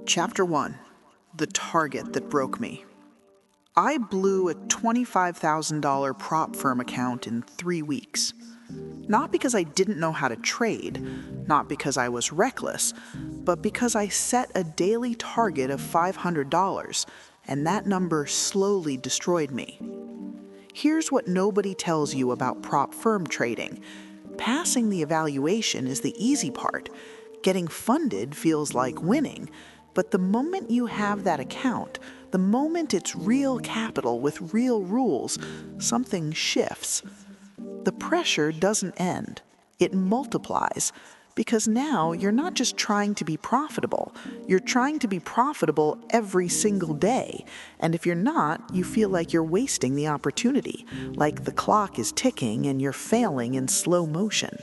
Chapter 1. The Target That Broke Me. I blew a $25,000 prop firm account in 3 weeks. Not because I didn't know how to trade, not because I was reckless, but because I set a daily target of $500, and that number slowly destroyed me. Here's what nobody tells you about prop firm trading. Passing the evaluation is the easy part. Getting funded feels like winning. But the moment you have that account, the moment it's real capital with real rules, something shifts. The pressure doesn't end. It multiplies. Because now you're not just trying to be profitable. You're trying to be profitable every single day. And if you're not, you feel like you're wasting the opportunity, like the clock is ticking and you're failing in slow motion.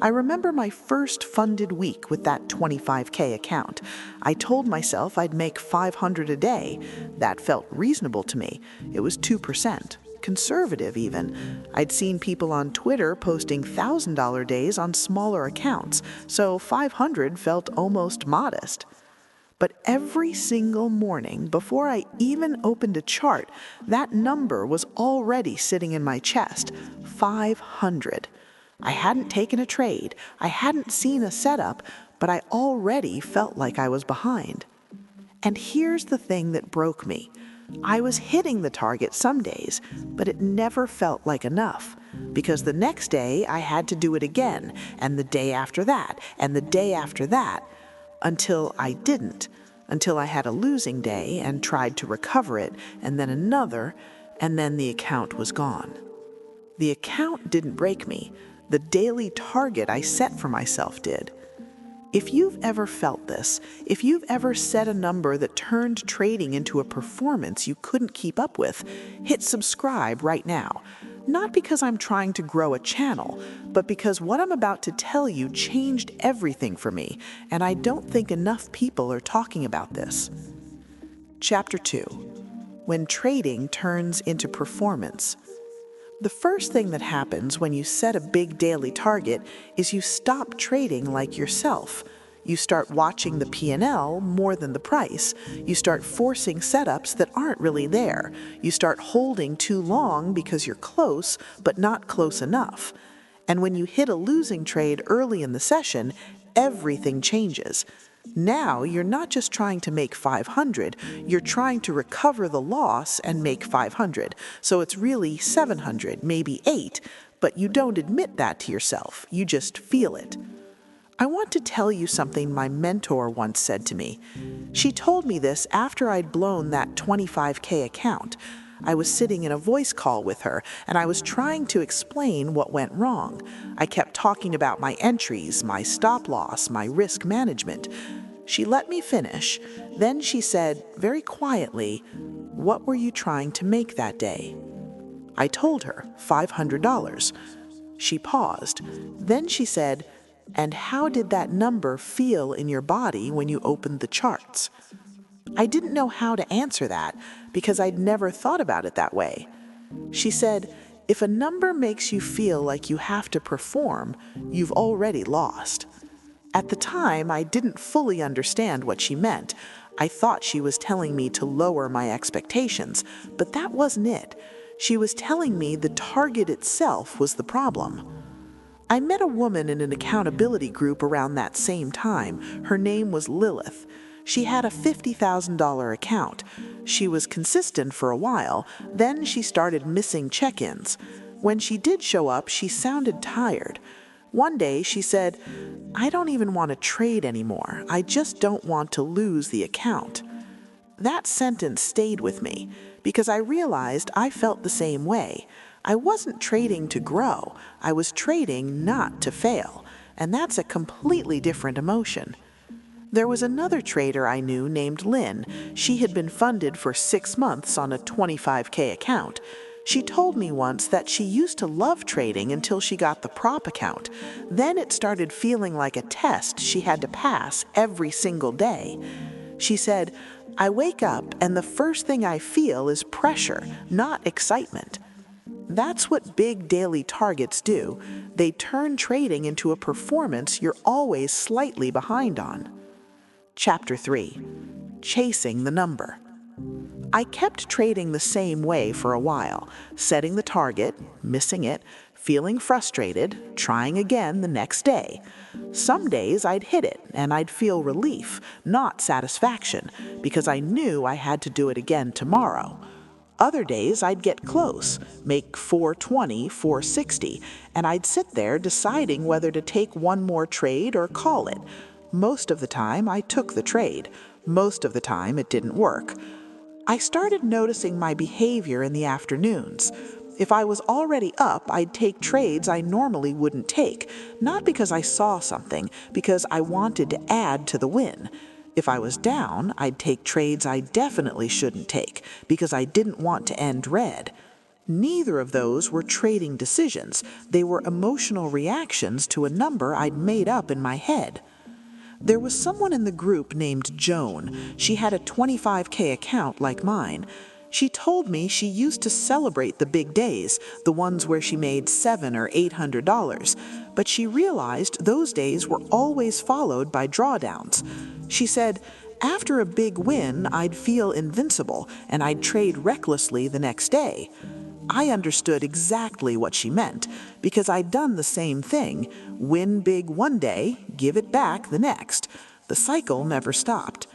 I remember my first funded week with that $25K account. I told myself I'd make $500 a day. That felt reasonable to me. It was 2%. Conservative even. I'd seen people on Twitter posting $1,000 days on smaller accounts, so $500 felt almost modest. But every single morning, before I even opened a chart, that number was already sitting in my chest, 500. I hadn't taken a trade, I hadn't seen a setup, but I already felt like I was behind. And here's the thing that broke me. I was hitting the target some days, but it never felt like enough, because the next day I had to do it again, and the day after that, and the day after that, until I didn't, until I had a losing day and tried to recover it, and then another, and then the account was gone. The account didn't break me. The daily target I set for myself did. If you've ever felt this, if you've ever set a number that turned trading into a performance you couldn't keep up with, hit subscribe right now. Not because I'm trying to grow a channel, but because what I'm about to tell you changed everything for me, and I don't think enough people are talking about this. Chapter 2. When trading turns into performance. The first thing that happens when you set a big daily target is you stop trading like yourself. You start watching the P&L more than the price. You start forcing setups that aren't really there. You start holding too long because you're close, but not close enough. And when you hit a losing trade early in the session, everything changes. Now you're not just trying to make 500, you're trying to recover the loss and make 500. So it's really 700, maybe 8, but you don't admit that to yourself, you just feel it. I want to tell you something my mentor once said to me. She told me this after I'd blown that $25K account. I was sitting in a voice call with her, and I was trying to explain what went wrong. I kept talking about my entries, my stop loss, my risk management. She let me finish. Then she said, very quietly, "What were you trying to make that day?" I told her, $500. She paused. Then she said, "And how did that number feel in your body when you opened the charts?" I didn't know how to answer that because I'd never thought about it that way. She said, "If a number makes you feel like you have to perform, you've already lost." At the time, I didn't fully understand what she meant. I thought she was telling me to lower my expectations, but that wasn't it. She was telling me the target itself was the problem. I met a woman in an accountability group around that same time. Her name was Lilith. She had a $50,000 account. She was consistent for a while, then she started missing check-ins. When she did show up, she sounded tired. One day she said, "I don't even want to trade anymore. I just don't want to lose the account." That sentence stayed with me because I realized I felt the same way. I wasn't trading to grow. I was trading not to fail, and that's a completely different emotion. There was another trader I knew named Lynn. She had been funded for 6 months on a $25K account. She told me once that she used to love trading until she got the prop account. Then it started feeling like a test she had to pass every single day. She said, "I wake up and the first thing I feel is pressure, not excitement." That's what big daily targets do. They turn trading into a performance you're always slightly behind on. Chapter 3. Chasing the Number. I kept trading the same way for a while, setting the target, missing it, feeling frustrated, trying again the next day. Some days I'd hit it and I'd feel relief, not satisfaction, because I knew I had to do it again tomorrow. Other days I'd get close, make 420, 460, and I'd sit there deciding whether to take one more trade or call it. Most of the time I took the trade. Most of the time it didn't work. I started noticing my behavior in the afternoons. If I was already up, I'd take trades I normally wouldn't take, not because I saw something, because I wanted to add to the win. If I was down, I'd take trades I definitely shouldn't take, because I didn't want to end red. Neither of those were trading decisions. They were emotional reactions to a number I'd made up in my head. There was someone in the group named Joan. She had a 25K account like mine. She told me she used to celebrate the big days, the ones where she made $700 or $800, but she realized those days were always followed by drawdowns. She said, after a big win, I'd feel invincible, and I'd trade recklessly the next day. I understood exactly what she meant, because I'd done the same thing. Win big one day, give it back the next. The cycle never stopped.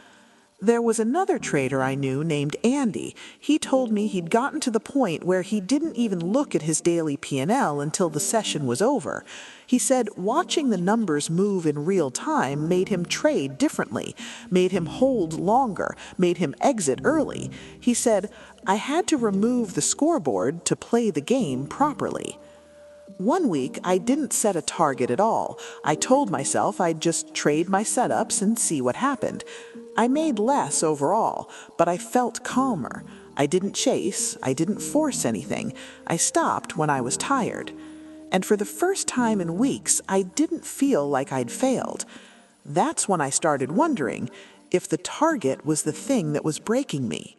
There was another trader I knew named Andy. He told me he'd gotten to the point where he didn't even look at his daily P&L until the session was over. He said watching the numbers move in real time made him trade differently, made him hold longer, made him exit early. He said, I had to remove the scoreboard to play the game properly. One week, I didn't set a target at all. I told myself I'd just trade my setups and see what happened. I made less overall, but I felt calmer. I didn't chase, I didn't force anything. I stopped when I was tired. And for the first time in weeks, I didn't feel like I'd failed. That's when I started wondering if the target was the thing that was breaking me.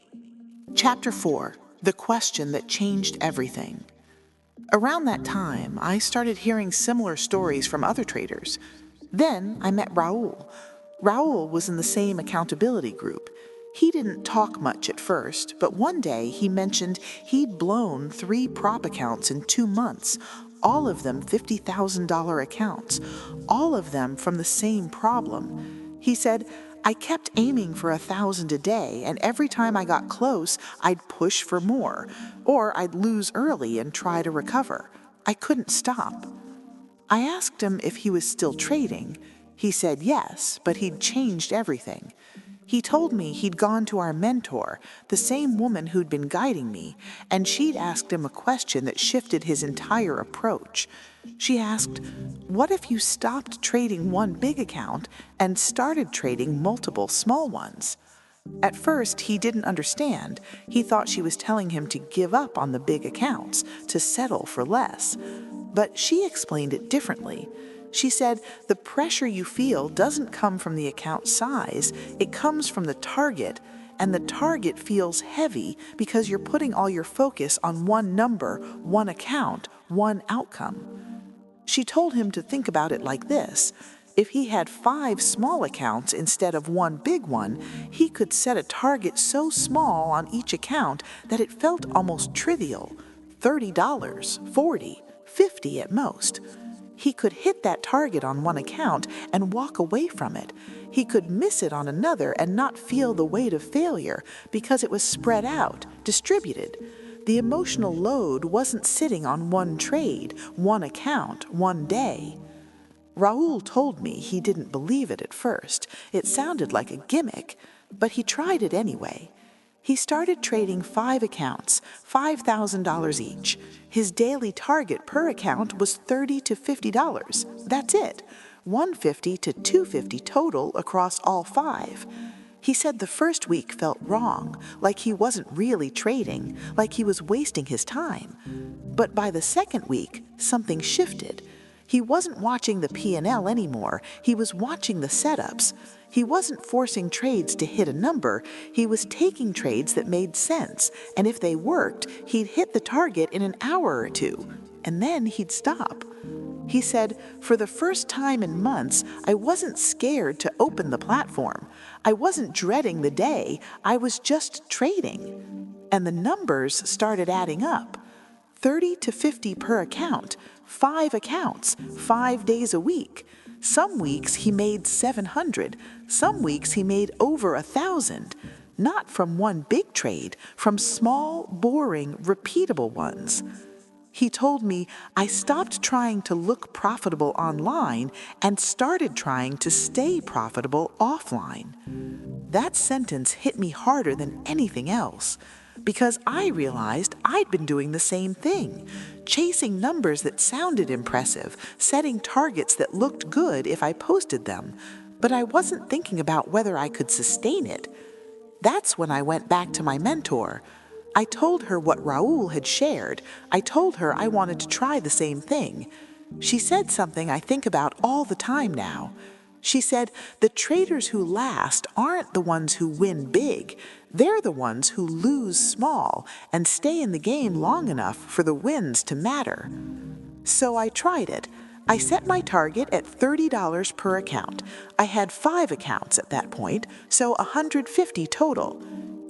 Chapter 4. The Question That Changed Everything. Around that time, I started hearing similar stories from other traders. Then I met Raul. Raul was in the same accountability group. He didn't talk much at first, but one day he mentioned he'd blown 3 prop accounts in 2 months, all of them $50,000 accounts, all of them from the same problem. He said, I kept aiming for 1,000 a day, and every time I got close, I'd push for more, or I'd lose early and try to recover. I couldn't stop. I asked him if he was still trading. He said yes, but he'd changed everything. He told me he'd gone to our mentor, the same woman who'd been guiding me, and she'd asked him a question that shifted his entire approach. She asked, what if you stopped trading one big account and started trading multiple small ones? At first, he didn't understand. He thought she was telling him to give up on the big accounts, to settle for less. But she explained it differently. She said, the pressure you feel doesn't come from the account size, it comes from the target, and the target feels heavy because you're putting all your focus on one number, one account, one outcome. She told him to think about it like this. If he had 5 small accounts instead of one big one, he could set a target so small on each account that it felt almost trivial. $30, $40, $50 at most. He could hit that target on one account and walk away from it. He could miss it on another and not feel the weight of failure because it was spread out, distributed. The emotional load wasn't sitting on one trade, one account, one day. Raul told me he didn't believe it at first. It sounded like a gimmick, but he tried it anyway. He started trading 5 accounts, $5,000 each. His daily target per account was $30 to $50. That's it. $150 to $250 total across all 5. He said the first week felt wrong, like he wasn't really trading, like he was wasting his time. But by the second week, something shifted. He wasn't watching the P&L anymore, he was watching the setups. He wasn't forcing trades to hit a number, he was taking trades that made sense, and if they worked, he'd hit the target in an hour or 2, and then he'd stop. He said, for the first time in months, I wasn't scared to open the platform. I wasn't dreading the day, I was just trading. And the numbers started adding up. 30 to 50 per account, 5 accounts, 5 days a week. Some weeks he made 700, some weeks he made over 1,000. Not from one big trade, from small, boring, repeatable ones. He told me I stopped trying to look profitable online and started trying to stay profitable offline. That sentence hit me harder than anything else, because I realized I'd been doing the same thing, chasing numbers that sounded impressive, setting targets that looked good if I posted them, but I wasn't thinking about whether I could sustain it. That's when I went back to my mentor. I told her what Raul had shared. I told her I wanted to try the same thing. She said something I think about all the time now. She said, the traders who last aren't the ones who win big. They're the ones who lose small and stay in the game long enough for the wins to matter. So I tried it. I set my target at $30 per account. I had 5 accounts at that point, so $150 total.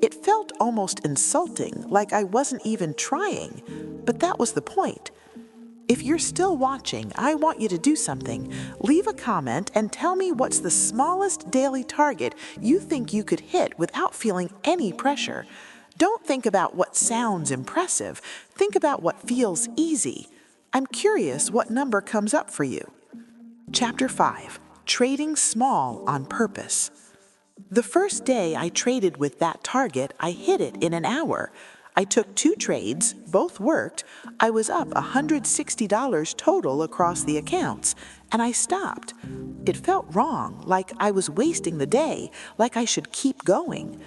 It felt almost insulting, like I wasn't even trying, but that was the point. If you're still watching, I want you to do something. Leave a comment and tell me what's the smallest daily target you think you could hit without feeling any pressure. Don't think about what sounds impressive. Think about what feels easy. I'm curious what number comes up for you. Chapter 5. Trading Small on Purpose. The first day I traded with that target, I hit it in an hour. I took 2 trades, both worked. I was up $160 total across the accounts, and I stopped. It felt wrong, like I was wasting the day, like I should keep going.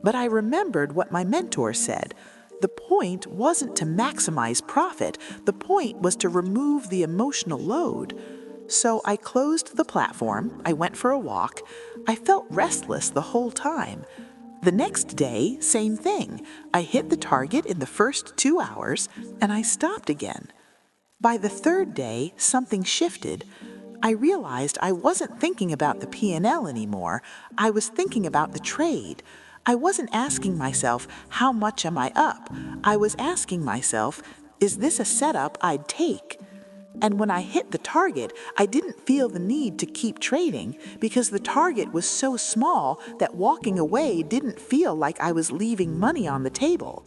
But I remembered what my mentor said. The point wasn't to maximize profit. The point was to remove the emotional load. So I closed the platform. I went for a walk. I felt restless the whole time. The next day, same thing. I hit the target in the first 2 hours, and I stopped again. By the third day, something shifted. I realized I wasn't thinking about the P&L anymore. I was thinking about the trade. I wasn't asking myself, how much am I up? I was asking myself, is this a setup I'd take? And when I hit the target, I didn't feel the need to keep trading because the target was so small that walking away didn't feel like I was leaving money on the table.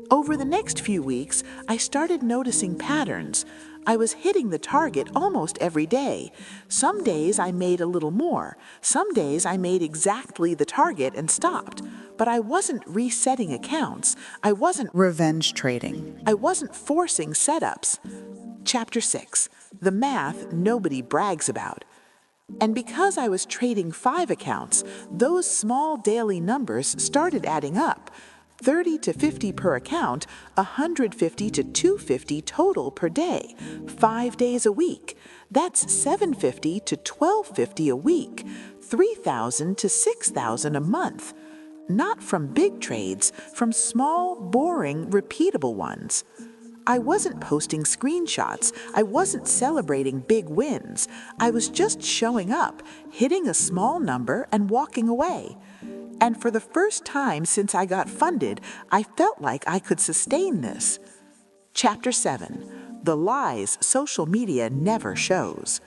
Over the next few weeks, I started noticing patterns. I was hitting the target almost every day. Some days I made a little more. Some days I made exactly the target and stopped. But I wasn't resetting accounts. I wasn't revenge trading. I wasn't forcing setups. Chapter 6. The math nobody brags about. And because I was trading 5 accounts, those small daily numbers started adding up. 30 to 50 per account, 150 to 250 total per day, 5 days a week. That's 750 to 1250 a week, 3,000 to 6,000 a month. Not from big trades, from small, boring, repeatable ones. I wasn't posting screenshots. I wasn't celebrating big wins. I was just showing up, hitting a small number and walking away. And for the first time since I got funded, I felt like I could sustain this. Chapter 7. The lies social media never shows.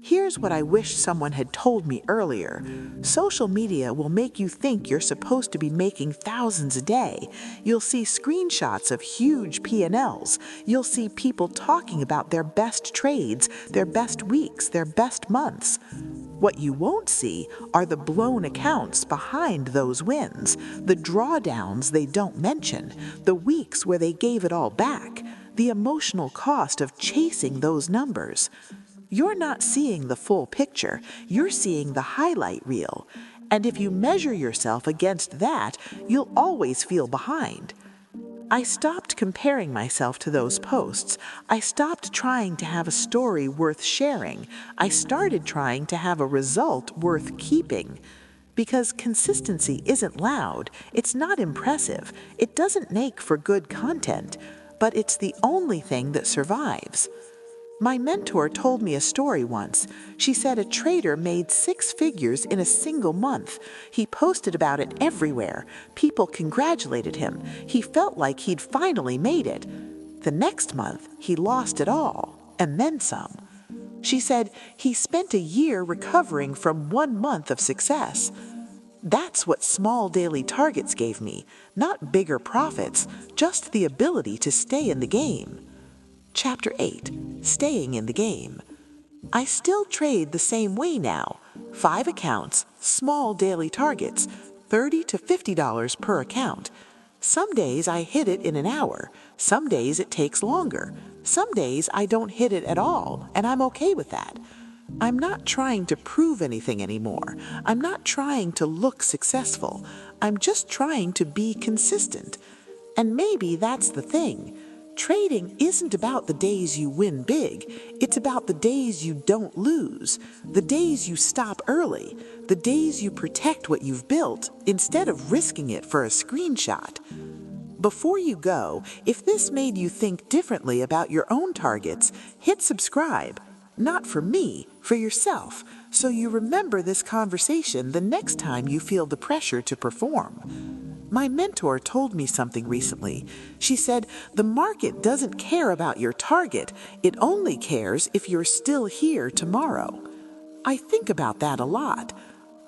Here's what I wish someone had told me earlier. Social media will make you think you're supposed to be making thousands a day. You'll see screenshots of huge P&Ls. You'll see people talking about their best trades, their best weeks, their best months. What you won't see are the blown accounts behind those wins, the drawdowns they don't mention, the weeks where they gave it all back, the emotional cost of chasing those numbers. You're not seeing the full picture, you're seeing the highlight reel. And if you measure yourself against that, you'll always feel behind. I stopped comparing myself to those posts. I stopped trying to have a story worth sharing. I started trying to have a result worth keeping. Because consistency isn't loud, it's not impressive, it doesn't make for good content, but it's the only thing that survives. My mentor told me a story once. She said a trader made 6 figures in a single month. He posted about it everywhere. People congratulated him. He felt like he'd finally made it. The next month, he lost it all, and then some. She said he spent a year recovering from 1 month of success. That's what small daily targets gave me, not bigger profits, just the ability to stay in the game. Chapter 8. Staying in the game. I still trade the same way now. 5 accounts, small daily targets, $30 to $50 per account. Some days I hit it in an hour. Some days it takes longer. Some days I don't hit it at all, and I'm okay with that. I'm not trying to prove anything anymore. I'm not trying to look successful. I'm just trying to be consistent. And maybe that's the thing. Trading isn't about the days you win big. It's about the days you don't lose, the days you stop early, the days you protect what you've built instead of risking it for a screenshot. Before you go, if this made you think differently about your own targets, hit subscribe. Not for me, for yourself, so you remember this conversation the next time you feel the pressure to perform. My mentor told me something recently. She said, the market doesn't care about your target. It only cares if you're still here tomorrow. I think about that a lot.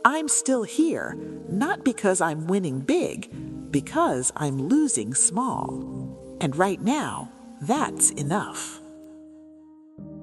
I'm still here, not because I'm winning big, because I'm losing small. And right now, that's enough.